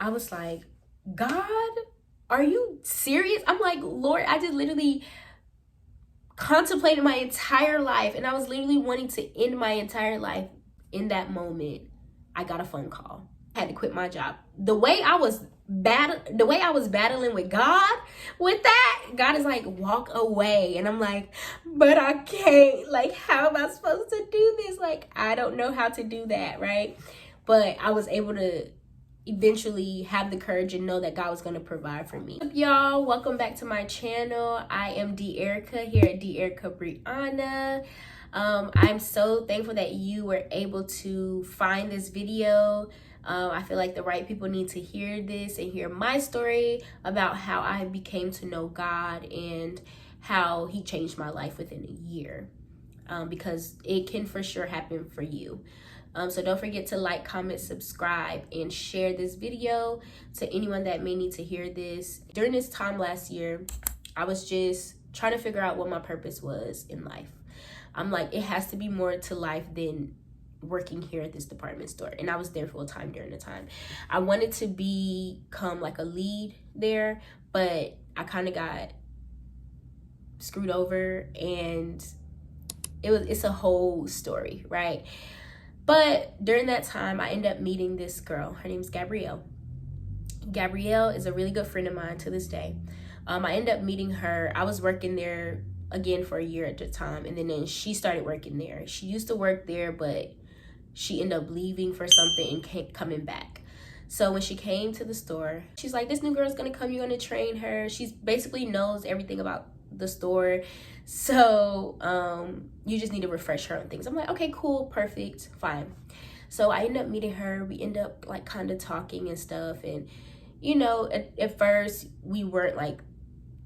I was like, God, are you serious? I'm like, Lord, I just literally contemplated my entire life, and I was literally wanting to end my entire life. In that moment, I got a phone call. I had to quit my job. The way I was battling with God with that, God is like, walk away. And I'm like, but I can't. Like, how am I supposed to do this? Like, I don't know how to do that, right? But I was able to eventually have the courage and know that God was going to provide for me. What's up, y'all? Welcome back to my channel. I am D Erica here at D Erica Brianna. I'm so thankful that you were able to find this video. I feel like the right people need to hear this and hear my story about how I became to know God and how he changed my life within a year, because it can for sure happen for you. So don't forget to like, comment, subscribe, and share this video to anyone that may need to hear this. During this time last year, I was just trying to figure out what my purpose was in life. I'm like, it has to be more to life than working here at this department store. And I was there full time during the time. I wanted to become like a lead there, but I kind of got screwed over, and it's a whole story, right? But during that time, I ended up meeting this girl. Her name is Gabrielle. Gabrielle is a really good friend of mine to this day. I ended up meeting her. I was working there again for a year at the time, and then she started working there. She used to work there, but she ended up leaving for something and coming back. So when she came to the store, she's like, this new girl's gonna come, you're gonna train her. She basically knows everything about the store. So you just need to refresh her on things. I'm like, okay, cool, perfect, fine. So I end up meeting her. We end up like kind of talking and stuff. And you know, at first we weren't like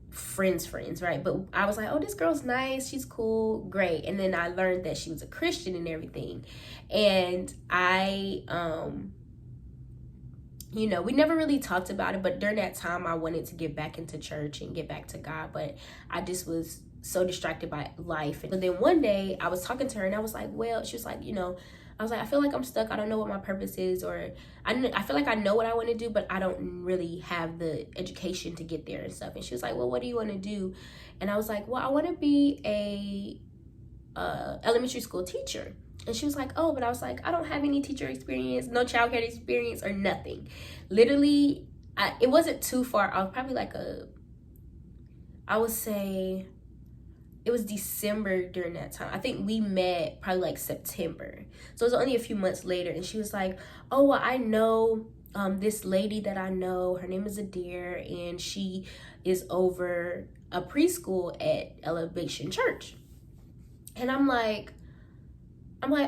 friends, right? But I was like, oh, this girl's nice, she's cool, great. And then I learned that she was a Christian and everything. And I you know, we never really talked about it, but during that time I wanted to get back into church and get back to God, but I just was so distracted by life. And then one day I was talking to her and I was like, well, she was like, you know, I was like, I feel like I'm stuck. I don't know what my purpose is, or I feel like I know what I want to do, but I don't really have the education to get there and stuff. And she was like, well, what do you want to do? And I was like, well, I want to be a elementary school teacher. And she was like, oh, but I was like, I don't have any teacher experience, no childcare experience or nothing. Literally, it wasn't too far off, probably like I would say it was December during that time. I think we met probably like September. So it was only a few months later. And she was like, oh, well, I know this lady that I know, her name is Adair, and she is over a preschool at Elevation Church. And I'm like,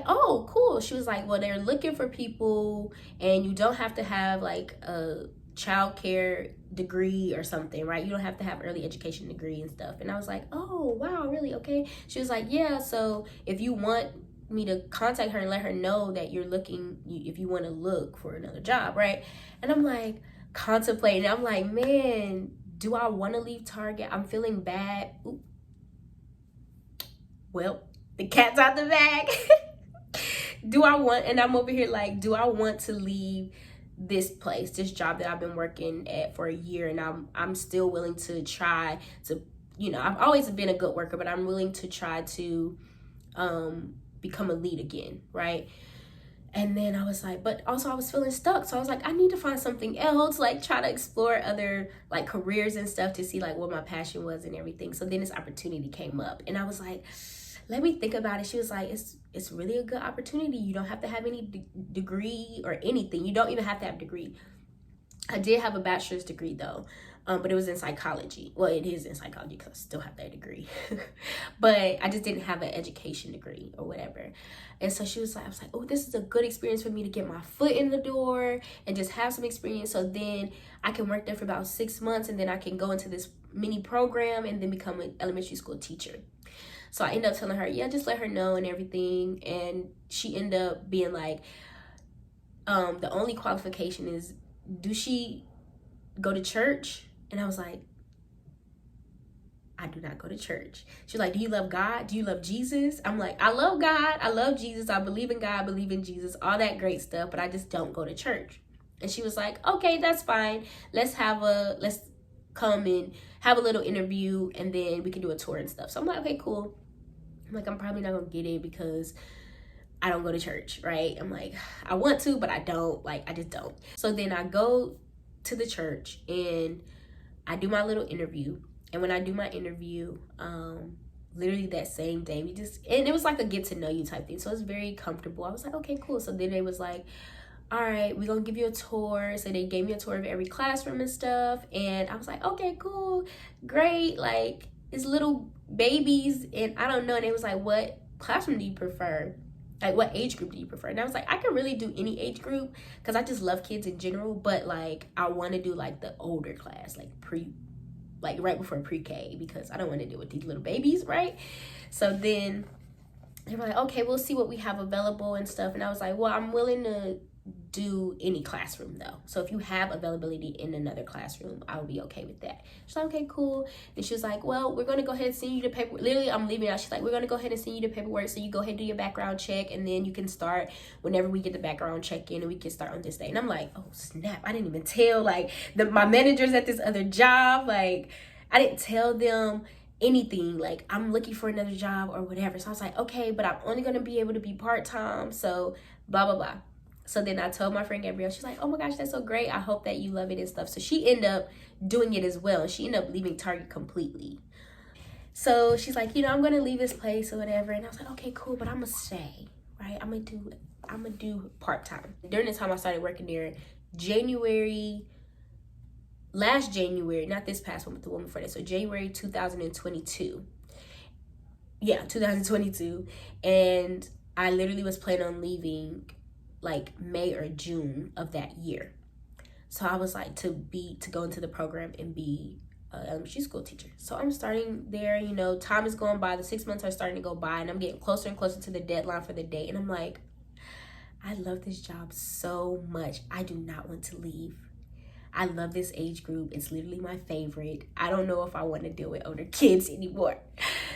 oh, cool. She was like, well, they're looking for people, and you don't have to have like a childcare degree or something, right? You don't have to have early education degree and stuff. And I was like, oh, wow, really? Okay. She was like, yeah, so if you want me to contact her and let her know that you're looking, if you want to look for another job, right? And I'm like contemplating. I'm like, man, do I want to leave Target? I'm feeling bad. Ooh. Well, the cat's out the bag. And I'm over here like, do I want to leave this place, this job that I've been working at for a year, and I'm still willing to try to, you know, I've always been a good worker, but I'm willing to try to become a lead again, right? And then I was like, but also I was feeling stuck. So I was like, I need to find something else, like try to explore other like careers and stuff to see like what my passion was and everything. So then this opportunity came up, and I was like, let me think about it. She was like, it's really a good opportunity. You don't have to have any degree or anything. You don't even have to have a degree. I did have a bachelor's degree though, but it was in psychology. Well, it is in psychology because I still have that degree. But I just didn't have an education degree or whatever. And so she was like, I was like, oh, this is a good experience for me to get my foot in the door and just have some experience. So then I can work there for about 6 months, and then I can go into this mini program and then become an elementary school teacher. So I ended up telling her, yeah, just let her know and everything. And she ended up being like, the only qualification is, do she go to church? And I was like, I do not go to church. She's like, do you love God? Do you love Jesus? I'm like, I love God. I love Jesus. I believe in God, I believe in Jesus, all that great stuff, but I just don't go to church. And she was like, okay, that's fine. Let's come and have a little interview, and then we can do a tour and stuff. So I'm like, okay, cool. I'm like, I'm probably not gonna get it because I don't go to church, right? I'm like, I want to, but I don't. Like, I just don't. So then I go to the church and I do my little interview. And when I do my interview, literally that same day, and it was like a get to know you type thing. So it's very comfortable. I was like, okay, cool. So then they was like, all right, we're gonna give you a tour. So they gave me a tour of every classroom and stuff. And I was like, okay, cool, great. Like, it's little babies, and I don't know. And it was like, what classroom do you prefer? Like, what age group do you prefer? And I was like, I can really do any age group because I just love kids in general. But like, I want to do like the older class, like right before pre-K, because I don't want to deal with these little babies, right? So then they were like, okay, we'll see what we have available and stuff. And I was like, well, I'm willing to do any classroom though. So if you have availability in another classroom, I would be okay with that. She's like, okay, cool. And she was like, well, we're going to go ahead and send you the paperwork. Literally, I'm leaving out. She's like, we're going to go ahead and send you the paperwork. So you go ahead and do your background check, and then you can start whenever we get the background check in, and we can start on this day. And I'm like, oh snap. I didn't even tell like my managers at this other job. Like, I didn't tell them anything. Like, I'm looking for another job or whatever. So I was like, okay, but I'm only going to be able to be part-time. So blah, blah, blah. So then I told my friend Gabrielle, she's like, oh my gosh, that's so great. I hope that you love it and stuff. So she ended up doing it as well. And she ended up leaving Target completely. So she's like, I'm going to leave this place or whatever. And I was like, okay, cool, but I'm going to stay, right? I'm going to do part-time. During the time I started working there, last January, not this past one, but the one before that. So January 2022. Yeah, 2022. And I literally was planning on leaving like May or June of that year. So I was like, to go into the program and be an elementary school teacher. So I'm starting there, time is going by, the 6 months are starting to go by, and I'm getting closer and closer to the deadline for the day. And I'm like, I love this job so much. I do not want to leave. I love this age group. It's literally my favorite. I don't know if I want to deal with older kids anymore.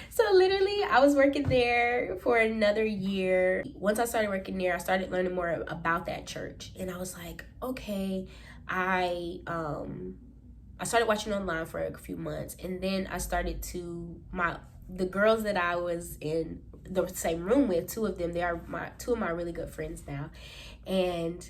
So literally, I was working there for another year. Once I started working there, I started learning more about that church. And I was like, okay, I started watching online for a few months. And then I started the girls that I was in the same room with, two of them, they are two of my really good friends now. And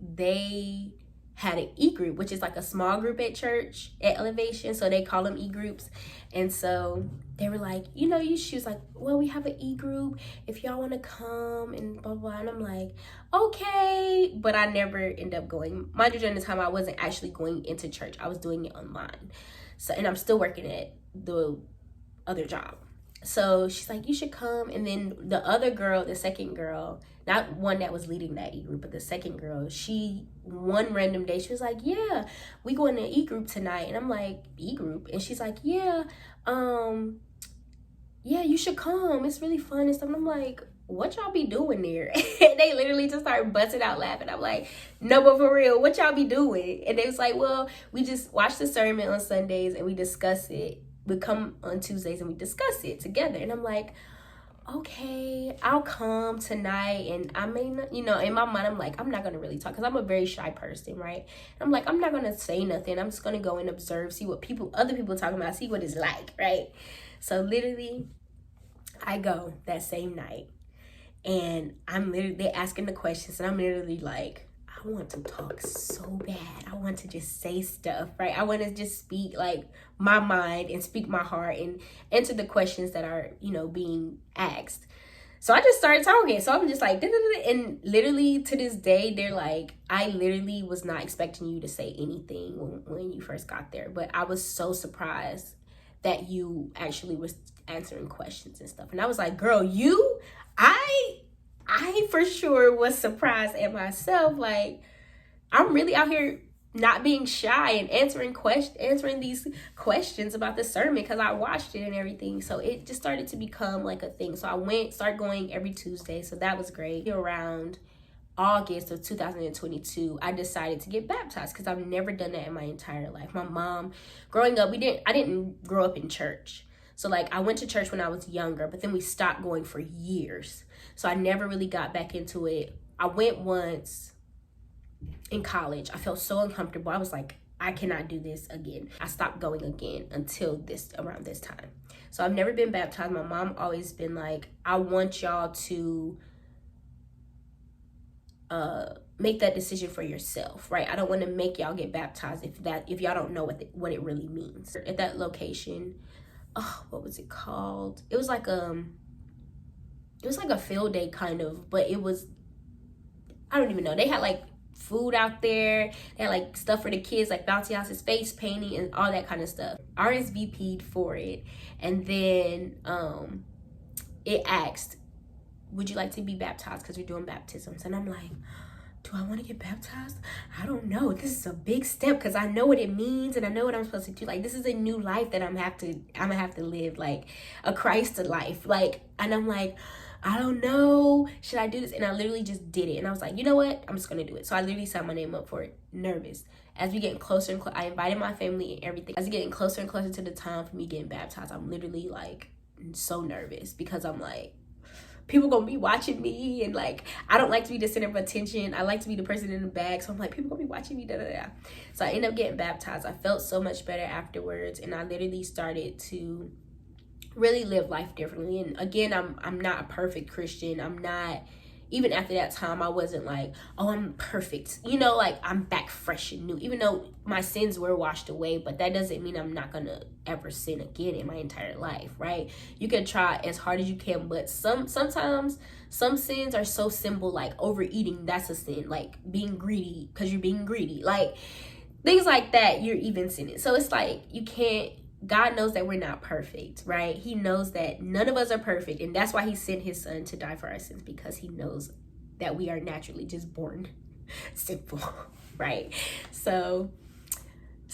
they had an e-group, which is like a small group at church at Elevation. So they call them e-groups. And so they were like, she was like, well, we have an e-group if y'all want to come and blah, blah. And I'm like, okay. But I never end up going. Mind you, during the time I wasn't actually going into church. I was doing it online. So, and I'm still working at the other job. So she's like, you should come. And then the other girl, the second girl, not one that was leading that e-group, but the second girl, one random day, she was like, yeah, we going to e-group tonight. And I'm like, e-group? And she's like, yeah, you should come. It's really fun and stuff. And I'm like, what y'all be doing there? And they literally just started busting out laughing. I'm like, no, but for real, what y'all be doing? And they was like, well, we just watch the sermon on Sundays and we discuss it. We come on Tuesdays and we discuss it together. And I'm like, okay, I'll come tonight. And I may not, in my mind, I'm like, I'm not going to really talk because I'm a very shy person, right? And I'm like, I'm not going to say nothing. I'm just going to go and observe, see what other people talking about, see what it's like, right? So literally, I go that same night and they're asking the questions and I'm literally like, I want to talk so bad. I want to just say stuff, right? I want to just speak like my mind and speak my heart and answer the questions that are, being asked. So I just started talking. So I'm just like, and literally to this day, they're like, I literally was not expecting you to say anything when you first got there. But I was so surprised that you actually was answering questions and stuff. And I was like, girl, I for sure was surprised at myself. Like, I'm really out here not being shy and answering these questions about the sermon because I watched it and everything. So it just started to become like a thing. So I started going every Tuesday. So that was great. Around August of 2022, I decided to get baptized because I've never done that in my entire life. My mom, growing up, I didn't grow up in church. So like I went to church when I was younger, but then we stopped going for years. So I never really got back into it. I went once in college. I felt so uncomfortable. I was like, I cannot do this again. I stopped going again until around this time. So I've never been baptized. My mom always been like, I want y'all to make that decision for yourself, right? I don't want to make y'all get baptized if y'all don't know what it really means. At that location, oh, what was it called? It was like a field day kind of, but it was, I don't even know. They had like food out there. They had like stuff for the kids, like bouncy houses, face painting, and all that kind of stuff. RSVP'd for it, and then it asked, would you like to be baptized, because we're doing baptisms. And I'm like, do I want to get baptized? I don't know. This is a big step, because I know what it means and I know what I'm supposed to do. Like, this is a new life that I'm gonna have to live, like a Christ life. Like, and I'm like, I don't know, should I do this? And I literally just did it. And I was like, you know what? I'm just gonna do it. So I literally signed my name up for it, nervous. As we getting closer and I invited my family and everything. As we getting closer and closer to the time for me getting baptized, I'm literally like so nervous, because I'm like, people gonna be watching me, and like, I don't like to be the center of attention. I like to be the person in the back. So I'm like, people gonna be watching me, da da da. So I ended up getting baptized. I felt so much better afterwards, and I literally started to really live life differently. And again, I'm not a perfect Christian. I'm not, even after that time, I wasn't like, oh, I'm perfect, you know, like I'm back fresh and new, even though my sins were washed away. But that doesn't mean I'm not gonna ever sin again in my entire life, right? You can try as hard as you can, but sometimes some sins are so simple, like overeating, that's a sin. Like being greedy because you're being greedy, like things like that, you're even sinning. So it's like, you can't, God knows that we're not perfect, right? He knows that none of us are perfect. And that's why he sent his son to die for our sins, because he knows that we are naturally just born sinful, right? So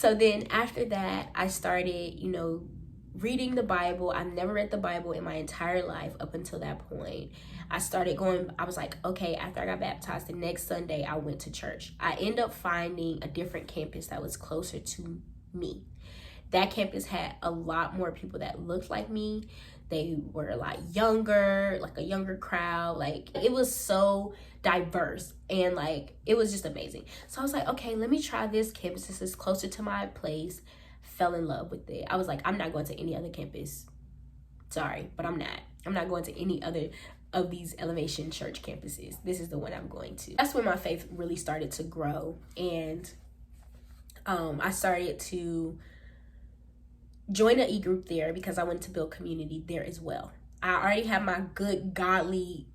then after that, I started, you know, reading the Bible. I've never read the Bible in my entire life up until that point. I was like, okay, after I got baptized, the next Sunday I went to church. I ended up finding a different campus that was closer to me. That campus had a lot more people that looked like me. They were a lot younger, like a younger crowd. Like, it was so diverse, and like, it was just amazing. So I was like, okay, let me try this campus. This is closer to my place. Fell in love with it. I was like, I'm not going to any other campus. Sorry, but I'm not going to any other of these Elevation Church campuses. This is the one I'm going to. That's when my faith really started to grow, and I started to join an e-group there, because I wanted to build community there as well. I already have my good godly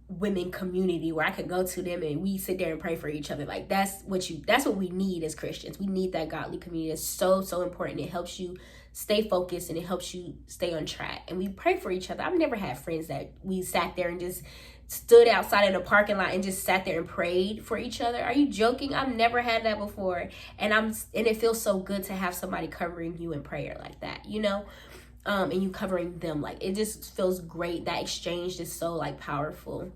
women community where I could go to them and we sit there and pray for each other. Like, that's what we need as Christians. We need that godly community. It's so important. It helps you stay focused and it helps you stay on track. And we pray for each other. I've never had friends that we sat there and just stood outside in a parking lot and just sat there and prayed for each other. Are you joking? I've never had that before. And it feels so good to have somebody covering you in prayer like that, you know? And you covering them. Like, it just feels great. That exchange is so like powerful.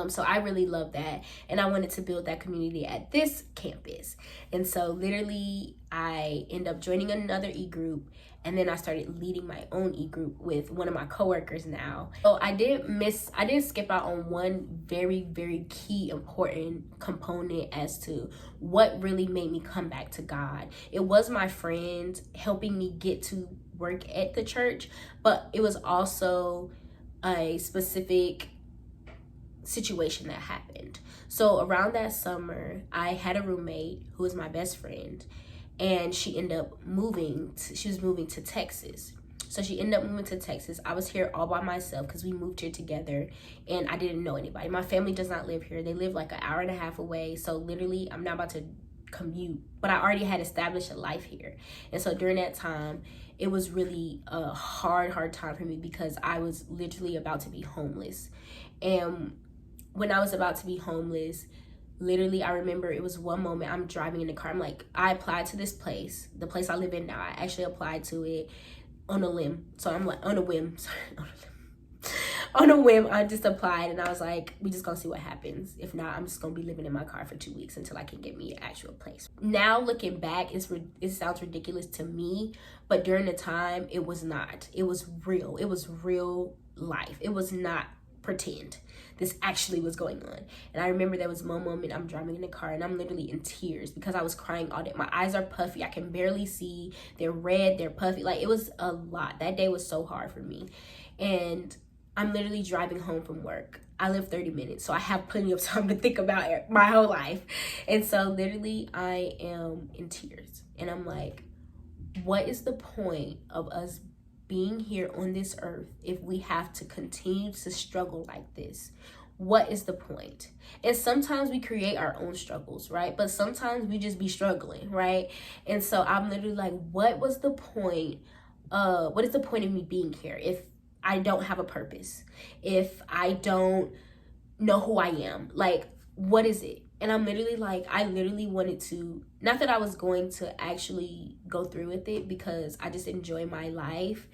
So I really love that, and I wanted to build that community at this campus. And so literally I ended up joining another e-group, and then I started leading my own e-group with one of my coworkers now. So I didn't skip out on one very, very key important component as to what really made me come back to God. It was my friend helping me get to work at the church, but it was also a specific situation that happened. So around that summer, I had a roommate who was my best friend, and she ended up moving to Texas. So she ended up moving to Texas. I was here all by myself because we moved here together, and I didn't know anybody. My family does not live here. They live like an hour and a half away. So literally, I'm not about to commute, but I already had established a life here. And so during that time, it was really a hard time for me, because I was literally about to be homeless. And when I was about to be homeless, literally, I remember it was one moment I'm driving in the car. I'm like, I applied to this place, the place I live in now. I actually applied to it on a limb. So I'm like, on a whim, I just applied, and I was like, we just gonna see what happens. If not, I'm just gonna be living in my car for 2 weeks until I can get me an actual place. Now looking back, it sounds ridiculous to me, but during the time, it was not. It was real. It was real life. It was not pretend. This actually was going on. And I remember there was one moment I'm driving in the car and I'm literally in tears because I was crying all day. My eyes are puffy. I can barely see. They're red. They're puffy. Like, it was a lot. That day was so hard for me. And I'm literally driving home from work. I live 30 minutes, so I have plenty of time to think about my whole life. And so literally I am in tears. And I'm like, what is the point of us being here on this earth if we have to continue to struggle like this? What is the point? And sometimes we create our own struggles, right? But sometimes we just be struggling, right? And so I'm literally like, what is the point of me being here if I don't have a purpose, if I don't know who I am? Like, what is it? And I'm literally like, I literally wanted to, not that I was going to actually go through with it, because I just enjoy my life.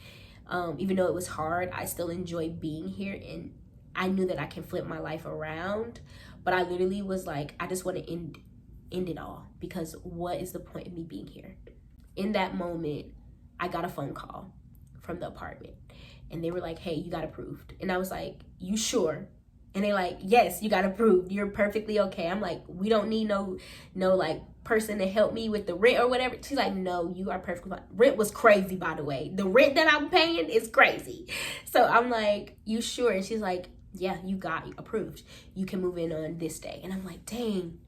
Even though it was hard, I still enjoy being here, and I knew that I can flip my life around. But I literally was like, I just want to end it all, because what is the point of me being here? In that moment, I got a phone call from the apartment, and they were like, hey, you got approved. And I was like, you sure? And they're like, yes, you got approved. You're perfectly okay. I'm like, we don't need no like person to help me with the rent or whatever. She's like, no, you are perfectly fine. Rent was crazy, by the way. The rent that I'm paying is crazy. So I'm like, you sure? And she's like, yeah, you got approved. You can move in on this day. And I'm like, dang,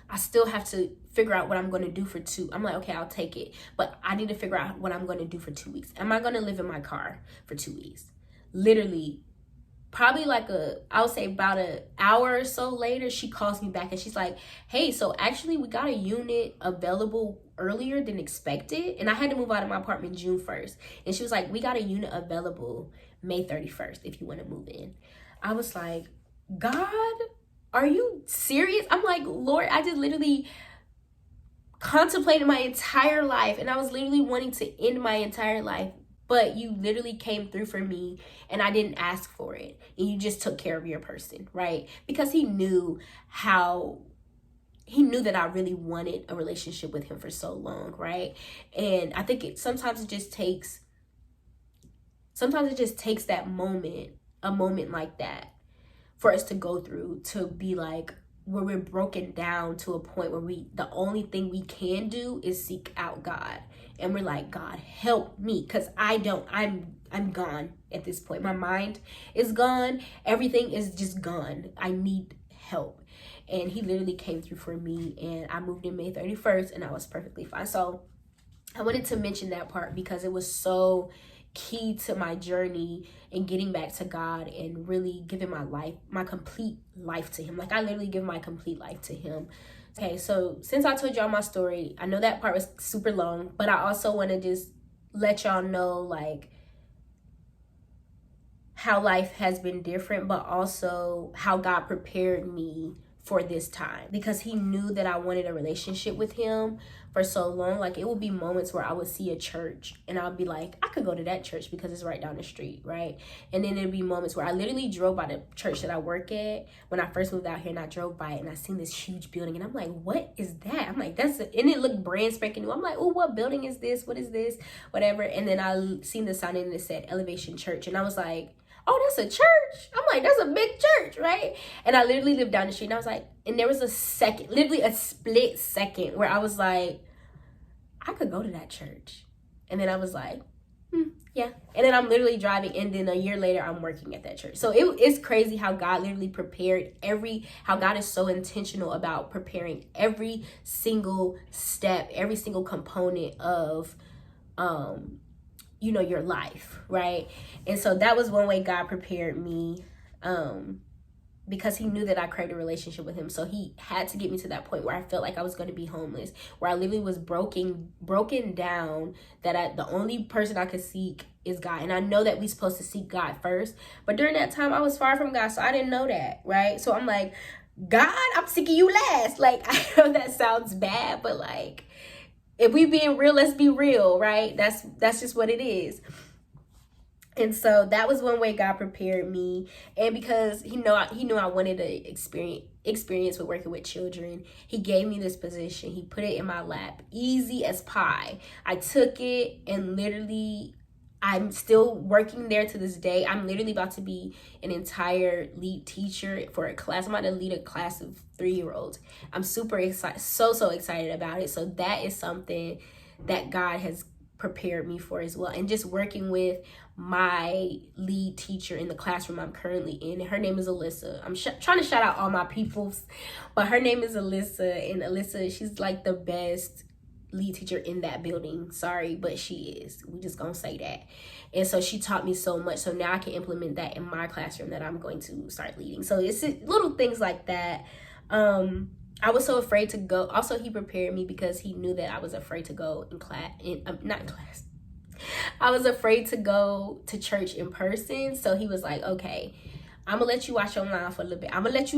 I still have to figure out what I'm going to do for I'm like, okay, I'll take it. But I need to figure out what I'm going to do for 2 weeks. Am I going to live in my car for 2 weeks? Literally, probably like I would say about an hour or so later, she calls me back and she's like, hey, so actually we got a unit available earlier than expected. And I had to move out of my apartment June 1st. And she was like, we got a unit available May 31st if you want to move in. I was like, God, are you serious? I'm like, Lord, I just literally contemplated my entire life, and I was literally wanting to end my entire life. But you literally came through for me, and I didn't ask for it. And you just took care of your person, right? Because he knew that I really wanted a relationship with him for so long, right? And I think sometimes it just takes that moment, a moment like that, for us to go through, to be like, where we're broken down to a point where the only thing we can do is seek out God. And we're like, God, help me, because I'm gone at this point. My mind is gone. Everything is just gone. I need help. And he literally came through for me, and I moved in May 31st, and I was perfectly fine. So I wanted to mention that part because it was so key to my journey and getting back to God and really giving my complete life to him. Like, I literally give my complete life to him. Okay, so since I told y'all my story, I know that part was super long, but I also want to just let y'all know, like, how life has been different, but also how God prepared me for this time, because he knew that I wanted a relationship with him for so long. Like, it would be moments where I would see a church and I'll be like, I could go to that church because it's right down the street, right? And then there'd be moments where I literally drove by the church that I work at when I first moved out here, and I drove by it and I seen this huge building, and I'm like, what is that? I'm like, and it looked brand spanking new. I'm like, oh, what building is this? What is this? Whatever. And then I seen the sign and it said Elevation Church, and I was like, oh, that's a church. I'm like, that's a big church, right? And I literally lived down the street, and I was like, and there was literally a split second where I was like, I could go to that church. And then I was like, yeah. And then I'm literally driving, and then a year later, I'm working at that church. So it's crazy how God literally prepared how God is so intentional about preparing every single step, every single component of, your life, right? And so that was one way God prepared me, because he knew that I craved a relationship with him. So he had to get me to that point where I felt like I was going to be homeless, where I literally was broken down, that the only person I could seek is God. And I know that we're supposed to seek God first, but during that time I was far from God, so I didn't know that, right? So I'm like, God, I'm seeking you last. Like, I know that sounds bad, but like, if we being real, let's be real, right? That's just what it is. And so that was one way God prepared me. And because he knew I wanted to experience with working with children, he gave me this position. He put it in my lap, easy as pie. I took it, and literally I'm still working there to this day. I'm literally about to be an entire lead teacher for a class. I'm about to lead a class of 3-year-olds. I'm super excited, so excited about it. So that is something that God has prepared me for as well. And just working with my lead teacher in the classroom I'm currently in. Her name is Alyssa. I'm trying to shout out all my peoples, but her name is Alyssa. And Alyssa, she's like the best lead teacher in that building. Sorry, but she is. We just gonna say that. And so she taught me so much. So now I can implement that in my classroom that I'm going to start leading. So it's little things like that. I was so afraid to go. Also, he prepared me because he knew that I was afraid to go in class. Not in class. I was afraid to go to church in person. So he was like, okay, I'm gonna let you watch online for a little bit. I'm gonna let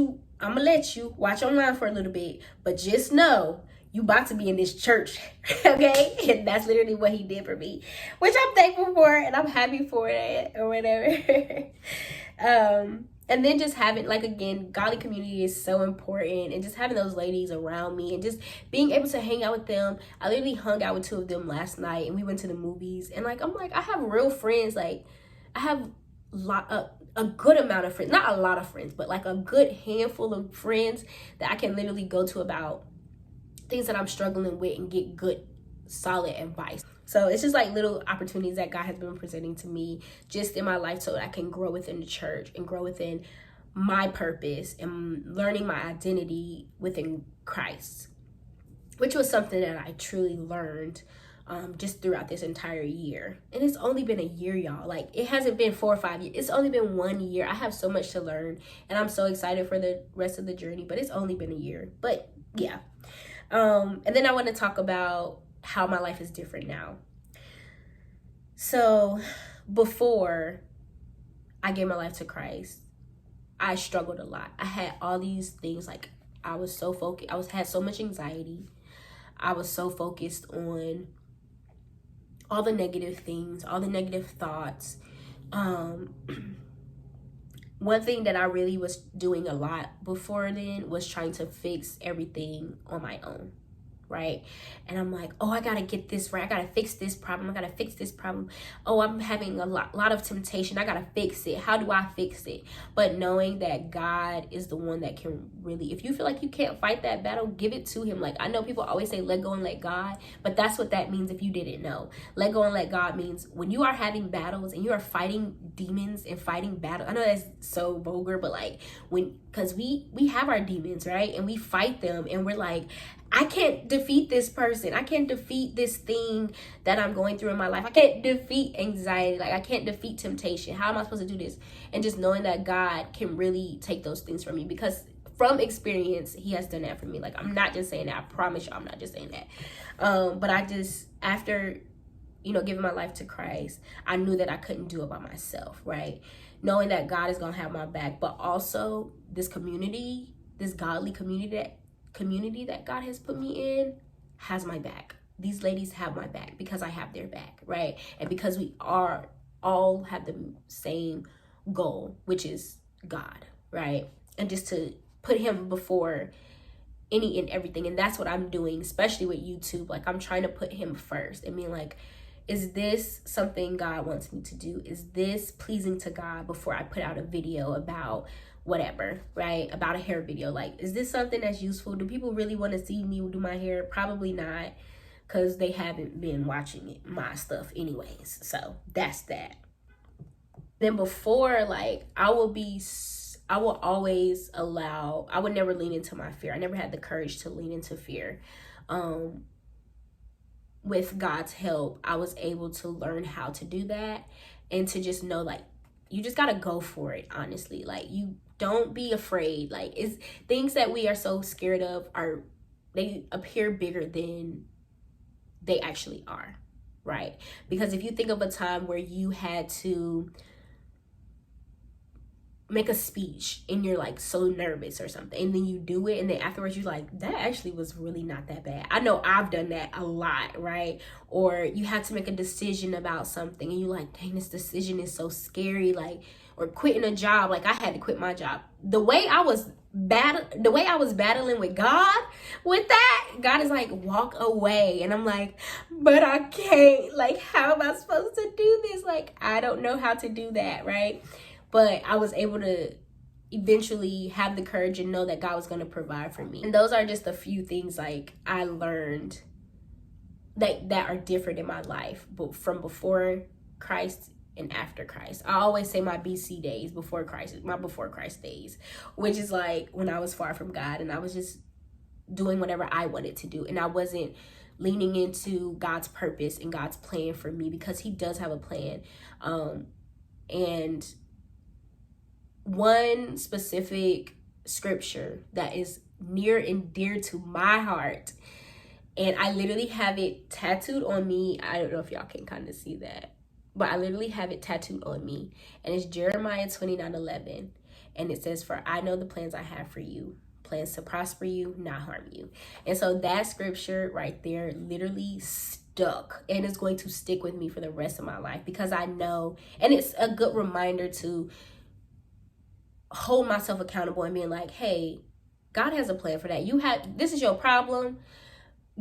you watch online for a little bit, but just know you about to be in this church. Okay? And that's literally what he did for me, which I'm thankful for and I'm happy for it or whatever. And then just having, like, again, godly community is so important, and just having those ladies around me and just being able to hang out with them. I literally hung out with 2 of them last night and we went to the movies, and like, I'm like, I have real friends. Like, I have a good amount of friends, not a lot of friends, but like a good handful of friends that I can literally go to about things that I'm struggling with and get good, solid advice. So it's just like little opportunities that God has been presenting to me just in my life so that I can grow within the church and grow within my purpose and learning my identity within Christ, which was something that I truly learned just throughout this entire year. And it's only been a year, y'all. Like, it hasn't been 4 or 5 years. It's only been 1 year. I have so much to learn, and I'm so excited for the rest of the journey, but it's only been a year. But yeah. And then I want to talk about how my life is different now. So before I gave my life to Christ, I struggled a lot. I had all these things, like, I was so focused. Had so much anxiety. I was so focused on all the negative things, all the negative thoughts. One thing that I really was doing a lot before then was trying to fix everything on my own, right? And I'm like, oh, I gotta get this right. I gotta fix this problem. I gotta fix this problem. Oh, I'm having a lot of temptation. I gotta fix it. How do I fix it? But knowing that God is the one that can really, if you feel like you can't fight that battle, give it to him. Like, I know people always say, let go and let God, but that's what that means if you didn't know. Let go and let God means when you are having battles and you are fighting demons and fighting battle. I know that's so vulgar, but like, because we have our demons, right? And we fight them and we're like, I can't defeat this person. I can't defeat this thing that I'm going through in my life. I can't defeat anxiety. Like, I can't defeat temptation. How am I supposed to do this? And just knowing that God can really take those things from me, because from experience, he has done that for me. Like, I'm not just saying that. I promise you, I'm not just saying that. But I just, after, giving my life to Christ, I knew that I couldn't do it by myself, right? Knowing that God is going to have my back, but also this community, this godly community that God has put me in has my back. These ladies have my back because I have their back, right? And because we all have the same goal, which is God, right? And just to put him before any and everything. And that's what I'm doing, especially with YouTube. Like, I'm trying to put him first and being like, is this something God wants me to do? Is this pleasing to God before I put out a video about whatever, right? About a hair video. Like, is this something that's useful? Do people really want to see me do my hair? Probably not, because they haven't been watching my stuff anyways. So that's that. Then before, like, I would never lean into my fear. I never had the courage to lean into fear. With God's help, I was able to learn how to do that, and to just know, like, you just gotta go for it, honestly. Like, you don't be afraid. Like, it's things that we are so scared of they appear bigger than they actually are, right? Because if you think of a time where you had to make a speech and you're like so nervous or something, and then you do it, and then afterwards you're like, that actually was really not that bad. I know I've done that a lot, right? Or you had to make a decision about something and you're like, dang, this decision is so scary. Like, or quitting a job. Like, I had to quit my job. The way I was the way I was battling with God with that, God is like, walk away. And I'm like, but I can't. Like, how am I supposed to do this? Like, I don't know how to do that, right? But I was able to eventually have the courage and know that God was going to provide for me. And those are just a few things like I learned that are different in my life, but from before Christ and after Christ. I always say my BC days, before Christ, my before Christ days, which is like when I was far from God and I was just doing whatever I wanted to do, and I wasn't leaning into God's purpose and God's plan for me, because he does have a plan. And one specific scripture that is near and dear to my heart, and I literally have it tattooed on me. I don't know if y'all can kind of see that, but I literally have it tattooed on me. And it's Jeremiah 29:11. And it says, for I know the plans I have for you, plans to prosper you, not harm you. And so that scripture right there literally stuck, and it's going to stick with me for the rest of my life, because I know, and it's a good reminder to hold myself accountable and being like, hey, God has a plan for that. This is your problem.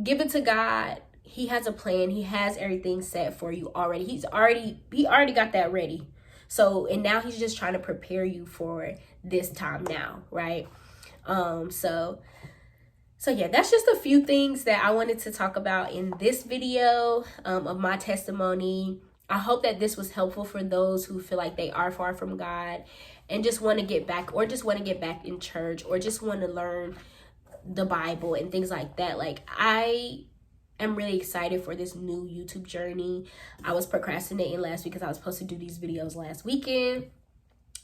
Give it to God. He has a plan. He has everything set for you already. He already got that ready. So, and now he's just trying to prepare you for this time now, right? So yeah, that's just a few things that I wanted to talk about in this video of my testimony. I hope that this was helpful for those who feel like they are far from God and just want to get back, or just want to get back in church, or just want to learn the Bible and things like that. Like, I am really excited for this new YouTube journey. I was procrastinating last week because I was supposed to do these videos last weekend,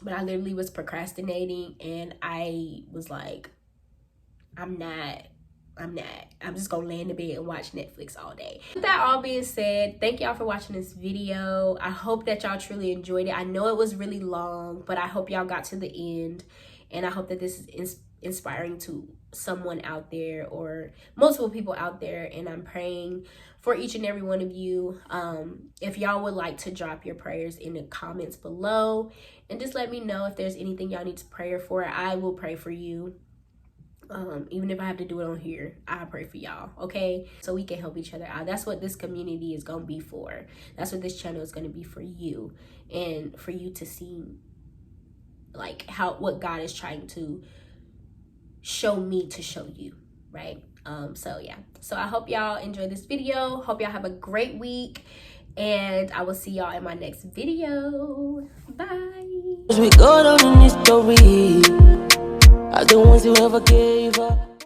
but I literally was procrastinating, and I was like, I'm just gonna lay in the bed and watch Netflix all day. With that all being said, thank y'all for watching this video. I hope that y'all truly enjoyed it. I know it was really long, but I hope y'all got to the end, and I hope that this is inspiring to someone out there, or multiple people out there. And I'm praying for each and every one of you. If y'all would like to drop your prayers in the comments below, and just let me know if there's anything y'all need to pray for. I will pray for you. Even if I have to do it on here, I pray for y'all, okay? So we can help each other out. That's what this community is gonna be for. That's what this channel is gonna be for you, and for you to see like what God is trying to show me to show you, right? So yeah, so I hope y'all enjoyed this video. Hope y'all have a great week, and I will see y'all in my next video. Bye. We go down in history as the ones who ever gave up.